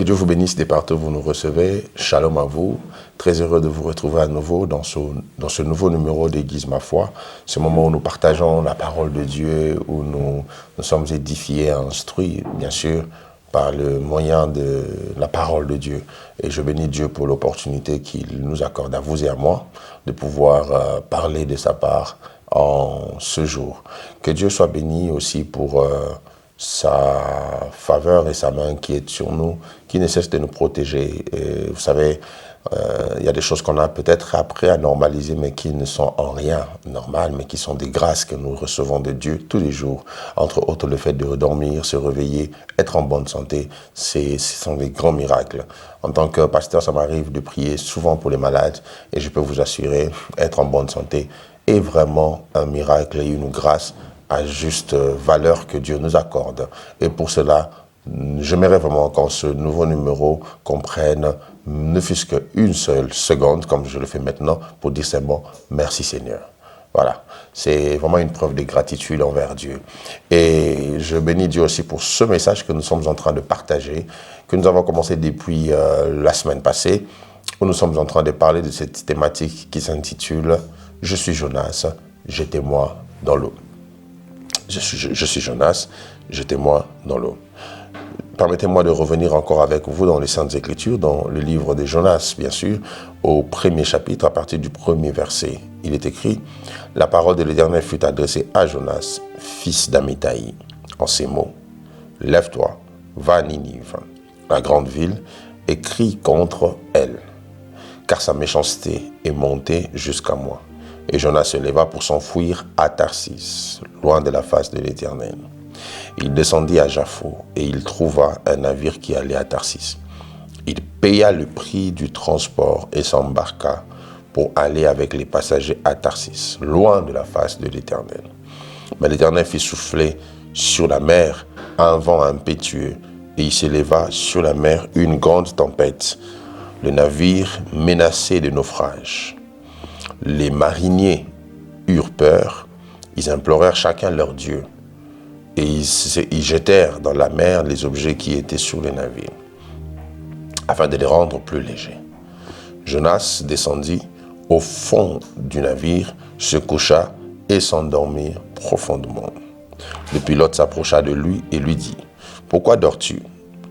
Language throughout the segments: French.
Que Dieu vous bénisse des partout où vous nous recevez. Shalom à vous. Très heureux de vous retrouver à nouveau dans ce nouveau numéro d'Église Ma Foi. Ce moment où nous partageons la parole de Dieu, où nous sommes édifiés, instruits, bien sûr, par le moyen de la parole de Dieu. Et je bénis Dieu pour l'opportunité qu'il nous accorde à vous et à moi de pouvoir parler de sa part en ce jour. Que Dieu soit béni aussi pour sa faveur et sa main qui est sur nous, qui ne cesse de nous protéger. Et vous savez, il y a des choses qu'on a peut-être appris à normaliser, mais qui ne sont en rien normales, mais qui sont des grâces que nous recevons de Dieu tous les jours. Entre autres, le fait de dormir, se réveiller, être en bonne santé, ce sont des grands miracles. En tant que pasteur, ça m'arrive de prier souvent pour les malades, et je peux vous assurer, être en bonne santé est vraiment un miracle et une grâce à juste valeur que Dieu nous accorde. Et pour cela, j'aimerais vraiment qu'en ce nouveau numéro, qu'on prenne ne fût-ce qu'une seule seconde, comme je le fais maintenant, pour dire simplement merci Seigneur. Voilà, c'est vraiment une preuve de gratitude envers Dieu. Et je bénis Dieu aussi pour ce message que nous sommes en train de partager, que nous avons commencé depuis la semaine passée, où nous sommes en train de parler de cette thématique qui s'intitule « Je suis Jonas, jetez-moi dans l'eau ». Je suis Jonas, jetez-moi dans l'eau. Permettez-moi de revenir encore avec vous dans les Saintes Écritures, dans le livre de Jonas, bien sûr, au premier chapitre, à partir du premier verset. Il est écrit « La parole de l'Éternel fut adressée à Jonas, fils d'Amittai, en ces mots. Lève-toi, va à Ninive, la grande ville, et crie contre elle, car sa méchanceté est montée jusqu'à moi. » Et Jonas se leva pour s'enfuir à Tarsis, loin de la face de l'Éternel. Il descendit à Jaffo et il trouva un navire qui allait à Tarsis. Il paya le prix du transport et s'embarqua pour aller avec les passagers à Tarsis, loin de la face de l'Éternel. Mais l'Éternel fit souffler sur la mer un vent impétueux et il s'éleva sur la mer une grande tempête. Le navire menacé de naufrage. Les mariniers eurent peur, ils implorèrent chacun leur Dieu, et ils jetèrent dans la mer les objets qui étaient sur le navire, afin de les rendre plus légers. Jonas descendit au fond du navire, se coucha et s'endormit profondément. Le pilote s'approcha de lui et lui dit « Pourquoi dors-tu?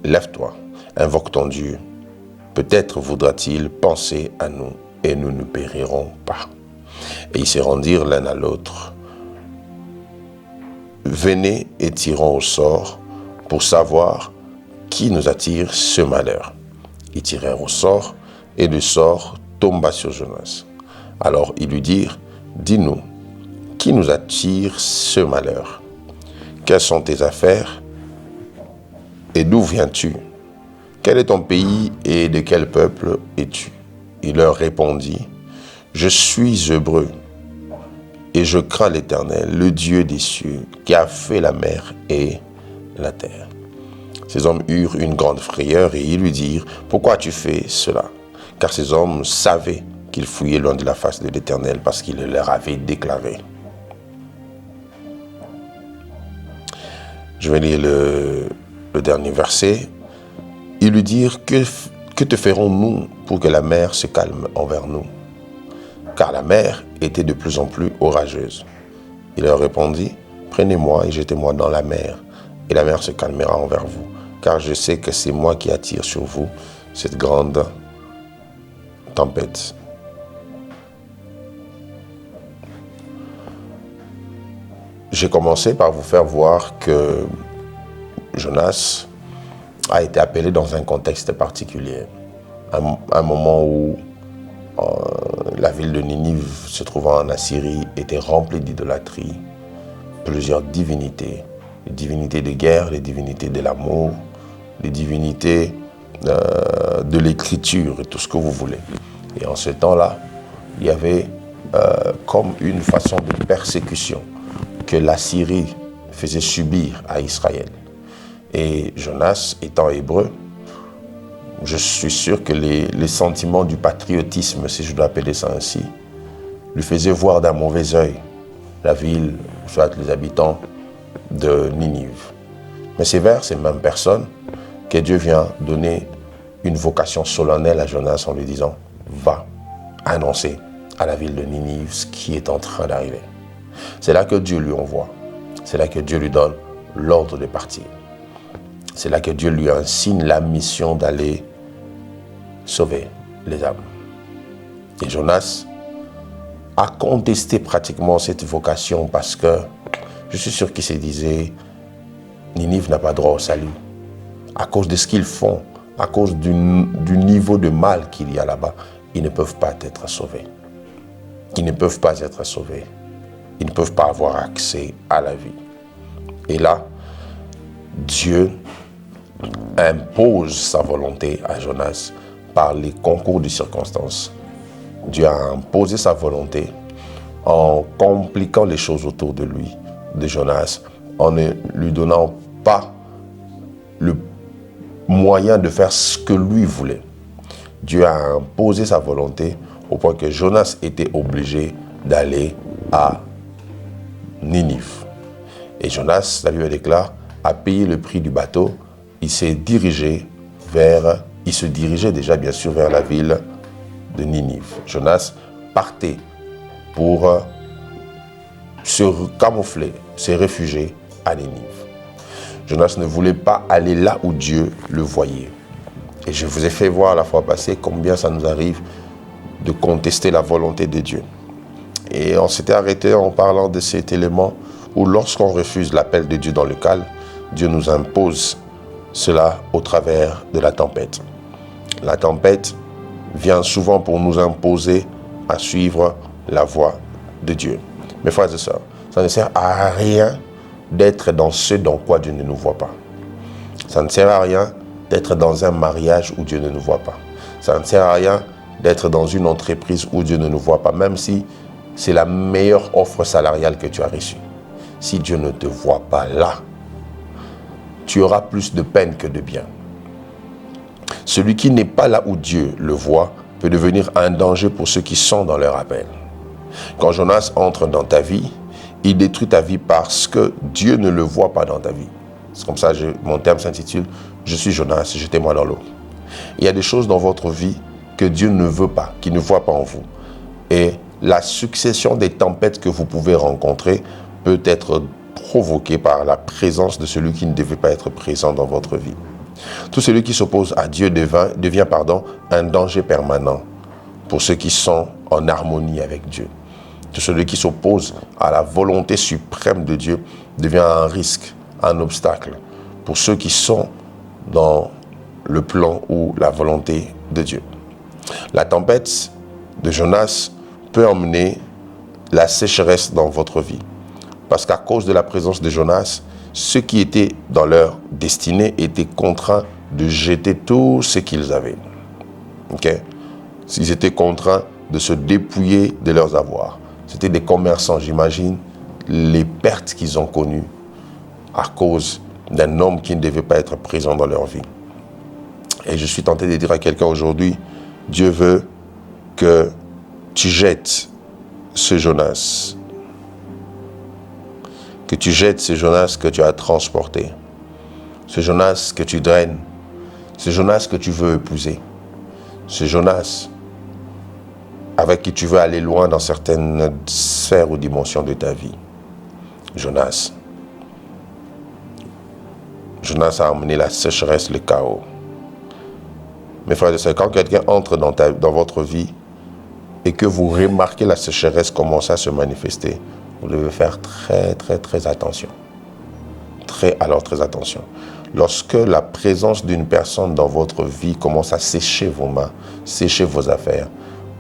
Lève-toi, invoque ton Dieu. Peut-être voudra-t-il penser à nous. Et nous ne périrons pas. » Et ils se rendirent l'un à l'autre. « Venez et tirons au sort pour savoir qui nous attire ce malheur. » Ils tirèrent au sort et le sort tomba sur Jonas. Alors ils lui dirent « Dis-nous, qui nous attire ce malheur? Quelles sont tes affaires et d'où viens-tu? Quel est ton pays et de quel peuple es-tu? » Il leur répondit, « Je suis hébreu, et je crains l'Éternel, le Dieu des cieux, qui a fait la mer et la terre. » Ces hommes eurent une grande frayeur, et ils lui dirent, « Pourquoi as-tu fait cela? » Car ces hommes savaient qu'ils fouillaient loin de la face de l'Éternel, parce qu'il leur avait déclaré. Je vais lire le dernier verset. Ils lui dirent, que te ferons-nous pour que la mer se calme envers nous? Car la mer était de plus en plus orageuse. Il leur répondit, prenez-moi et jetez-moi dans la mer, et la mer se calmera envers vous, car je sais que c'est moi qui attire sur vous cette grande tempête. J'ai commencé par vous faire voir que Jonas a été appelé dans un contexte particulier. Un moment où la ville de Ninive, se trouvant en Assyrie, était remplie d'idolâtrie. Plusieurs divinités, les divinités de guerre, les divinités de l'amour, les divinités de l'écriture et tout ce que vous voulez. Et en ce temps-là, il y avait comme une façon de persécution que l'Assyrie faisait subir à Israël. Et Jonas, étant hébreu, je suis sûr que les sentiments du patriotisme, si je dois appeler ça ainsi, lui faisaient voir d'un mauvais œil la ville, soit les habitants de Ninive. Mais c'est vers ces mêmes personnes que Dieu vient donner une vocation solennelle à Jonas en lui disant « Va annoncer à la ville de Ninive ce qui est en train d'arriver. » C'est là que Dieu lui envoie. C'est là que Dieu lui donne l'ordre de partir. C'est là que Dieu lui assigne la mission d'aller sauver les âmes. Et Jonas a contesté pratiquement cette vocation parce que je suis sûr qu'il se disait Ninive n'a pas droit au salut. À cause de ce qu'ils font, à cause du niveau de mal qu'il y a là-bas, ils ne peuvent pas être sauvés. Ils ne peuvent pas être sauvés. Ils ne peuvent pas avoir accès à la vie. Et là, Dieu impose sa volonté à Jonas par les concours de circonstances. Dieu a imposé sa volonté en compliquant les choses autour de lui, de Jonas, en ne lui donnant pas le moyen de faire ce que lui voulait. Dieu a imposé sa volonté au point que Jonas était obligé d'aller à Ninive. Et Jonas, la Bible déclare, a payé le prix du bateau. Il se dirigeait déjà bien sûr vers la ville de Ninive. Jonas partait pour se camoufler, se réfugier à Ninive. Jonas ne voulait pas aller là où Dieu le voyait. Et je vous ai fait voir la fois passée combien ça nous arrive de contester la volonté de Dieu. Et on s'était arrêté en parlant de cet élément où lorsqu'on refuse l'appel de Dieu dans le calme, Dieu nous impose cela au travers de la tempête. La tempête vient souvent pour nous imposer à suivre la voie de Dieu. Mes frères et sœurs, ça ne sert à rien d'être dans ce dans quoi Dieu ne nous voit pas. Ça ne sert à rien d'être dans un mariage où Dieu ne nous voit pas. Ça ne sert à rien d'être dans une entreprise où Dieu ne nous voit pas, même si c'est la meilleure offre salariale que tu as reçue. Si Dieu ne te voit pas là, tu auras plus de peine que de bien. Celui qui n'est pas là où Dieu le voit peut devenir un danger pour ceux qui sont dans leur appel. Quand Jonas entre dans ta vie, il détruit ta vie parce que Dieu ne le voit pas dans ta vie. C'est comme ça, mon terme s'intitule « Je suis Jonas, jetez-moi dans l'eau ». Il y a des choses dans votre vie que Dieu ne veut pas, qu'il ne voit pas en vous. Et la succession des tempêtes que vous pouvez rencontrer peut être provoquée par la présence de celui qui ne devait pas être présent dans votre vie. Tout celui qui s'oppose à Dieu devient un danger permanent pour ceux qui sont en harmonie avec Dieu. Tout celui qui s'oppose à la volonté suprême de Dieu devient un risque, un obstacle pour ceux qui sont dans le plan ou la volonté de Dieu. La tempête de Jonas peut emmener la sécheresse dans votre vie. Parce qu'à cause de la présence de Jonas, ceux qui étaient dans leur destinée étaient contraints de jeter tout ce qu'ils avaient. Okay? Ils étaient contraints de se dépouiller de leurs avoirs. C'était des commerçants, j'imagine, les pertes qu'ils ont connues à cause d'un homme qui ne devait pas être présent dans leur vie. Et je suis tenté de dire à quelqu'un aujourd'hui, Dieu veut que tu jettes ce Jonas. Que tu jettes ce Jonas que tu as transporté. Ce Jonas que tu draines. Ce Jonas que tu veux épouser. Ce Jonas avec qui tu veux aller loin dans certaines sphères ou dimensions de ta vie. Jonas. Jonas a amené la sécheresse, le chaos. Mes frères et sœurs, quand quelqu'un entre dans votre vie et que vous remarquez la sécheresse commencer à se manifester, vous devez faire très attention. Très attention. Lorsque la présence d'une personne dans votre vie commence à sécher vos mains, sécher vos affaires,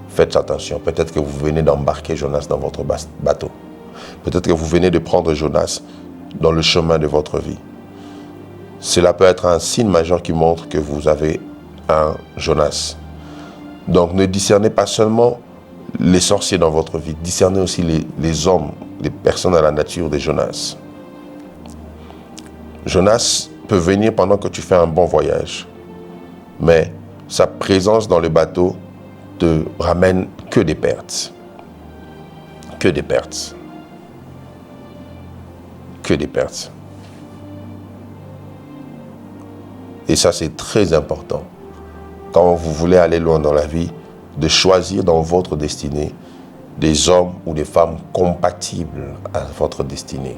faites attention. Peut-être que vous venez d'embarquer Jonas dans votre bateau. Peut-être que vous venez de prendre Jonas dans le chemin de votre vie. Cela peut être un signe majeur qui montre que vous avez un Jonas. Donc ne discernez pas seulement les sorciers dans votre vie, discernez aussi les hommes, les personnes à la nature des Jonas. Jonas peut venir pendant que tu fais un bon voyage, mais sa présence dans le bateau te ramène que des pertes. Que des pertes. Que des pertes. Et ça, c'est très important quand vous voulez aller loin dans la vie, de choisir dans votre destinée des hommes ou des femmes compatibles à votre destinée.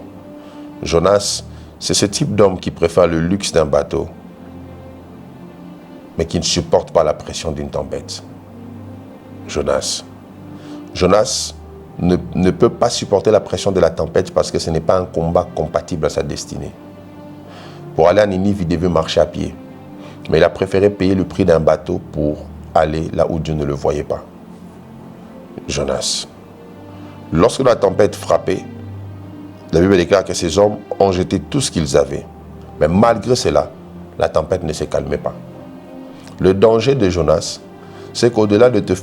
Jonas, c'est ce type d'homme qui préfère le luxe d'un bateau, mais qui ne supporte pas la pression d'une tempête. Jonas ne peut pas supporter la pression de la tempête parce que ce n'est pas un combat compatible à sa destinée. Pour aller à Ninive, il devait marcher à pied. Mais il a préféré payer le prix d'un bateau pour aller là où Dieu ne le voyait pas. Jonas. Lorsque la tempête frappait, la Bible déclare que ces hommes ont jeté tout ce qu'ils avaient. Mais malgré cela, la tempête ne s'est calmée pas. Le danger de Jonas, c'est qu'au-delà de te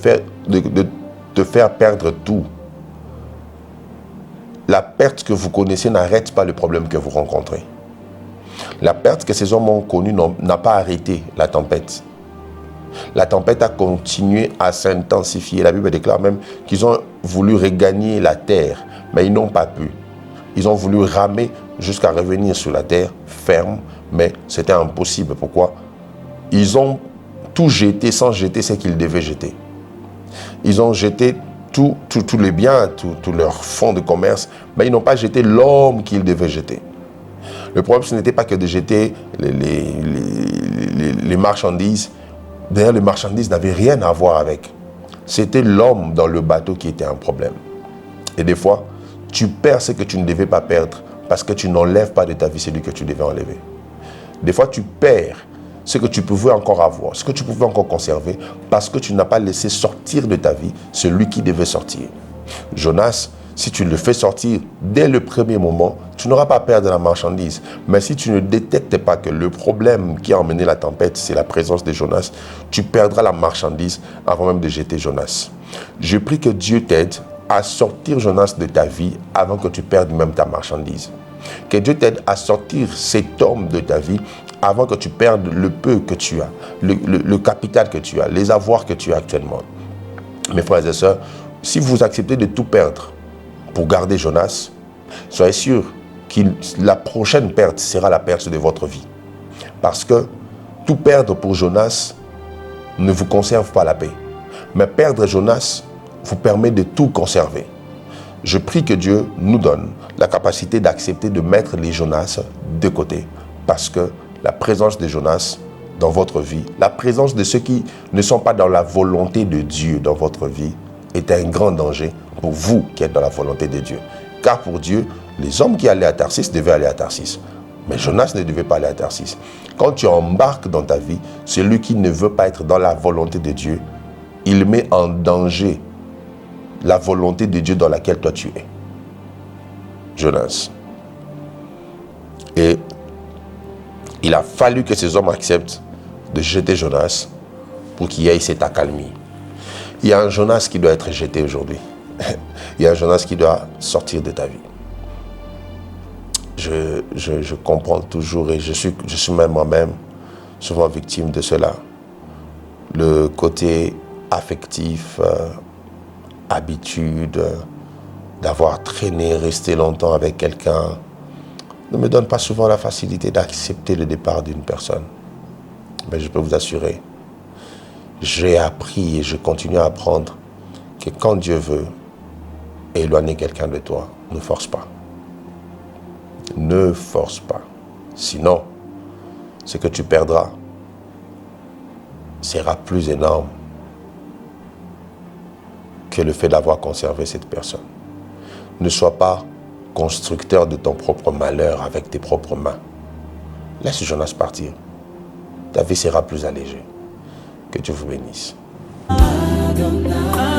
faire perdre tout, la perte que vous connaissez n'arrête pas le problème que vous rencontrez. La perte que ces hommes ont connue n'a pas arrêté la tempête. La tempête a continué à s'intensifier. La Bible déclare même qu'ils ont voulu regagner la terre, mais ils n'ont pas pu. Ils ont voulu ramer jusqu'à revenir sur la terre ferme, mais c'était impossible. Pourquoi? Ils ont tout jeté sans jeter ce qu'ils devaient jeter. Ils ont jeté tous les biens, tous leurs fonds de commerce, mais ils n'ont pas jeté l'homme qu'ils devaient jeter. Le problème, ce n'était pas que de jeter les marchandises. D'ailleurs, les marchandises n'avaient rien à voir avec. C'était l'homme dans le bateau qui était un problème. Et des fois, tu perds ce que tu ne devais pas perdre parce que tu n'enlèves pas de ta vie celui que tu devais enlever. Des fois, tu perds ce que tu pouvais encore avoir, ce que tu pouvais encore conserver parce que tu n'as pas laissé sortir de ta vie celui qui devait sortir. Jonas, si tu le fais sortir dès le premier moment, tu n'auras pas peur de la marchandise. Mais si tu ne détectes pas que le problème qui a emmené la tempête, c'est la présence de Jonas, tu perdras la marchandise avant même de jeter Jonas. Je prie que Dieu t'aide à sortir Jonas de ta vie avant que tu perdes même ta marchandise. Que Dieu t'aide à sortir cet homme de ta vie avant que tu perdes le peu que tu as, le capital que tu as, les avoirs que tu as actuellement. Mes frères et sœurs, si vous acceptez de tout perdre pour garder Jonas, soyez sûr que la prochaine perte sera la perte de votre vie. Parce que tout perdre pour Jonas ne vous conserve pas la paix. Mais perdre Jonas vous permet de tout conserver. Je prie que Dieu nous donne la capacité d'accepter de mettre les Jonas de côté. Parce que la présence de Jonas dans votre vie, la présence de ceux qui ne sont pas dans la volonté de Dieu dans votre vie, est un grand danger pour vous qui êtes dans la volonté de Dieu. Car pour Dieu, les hommes qui allaient à Tarsis devaient aller à Tarsis. Mais Jonas ne devait pas aller à Tarsis. Quand tu embarques dans ta vie, celui qui ne veut pas être dans la volonté de Dieu, il met en danger la volonté de Dieu dans laquelle toi tu es. Jonas. Et il a fallu que ces hommes acceptent de jeter Jonas pour qu'il y ait cette accalmie. Il y a un Jonas qui doit être jeté aujourd'hui. Il y a un Jonas qui doit sortir de ta vie. Je comprends toujours et je suis même moi-même souvent victime de cela. Le côté affectif, habitude, d'avoir traîné, resté longtemps avec quelqu'un, ne me donne pas souvent la facilité d'accepter le départ d'une personne. Mais je peux vous assurer, j'ai appris et je continue à apprendre que quand Dieu veut éloigner quelqu'un de toi, ne force pas. Ne force pas. Sinon, ce que tu perdras sera plus énorme que le fait d'avoir conservé cette personne. Ne sois pas constructeur de ton propre malheur avec tes propres mains. Laisse Jonas partir. Ta vie sera plus allégée. Que Dieu vous bénisse. Adonai.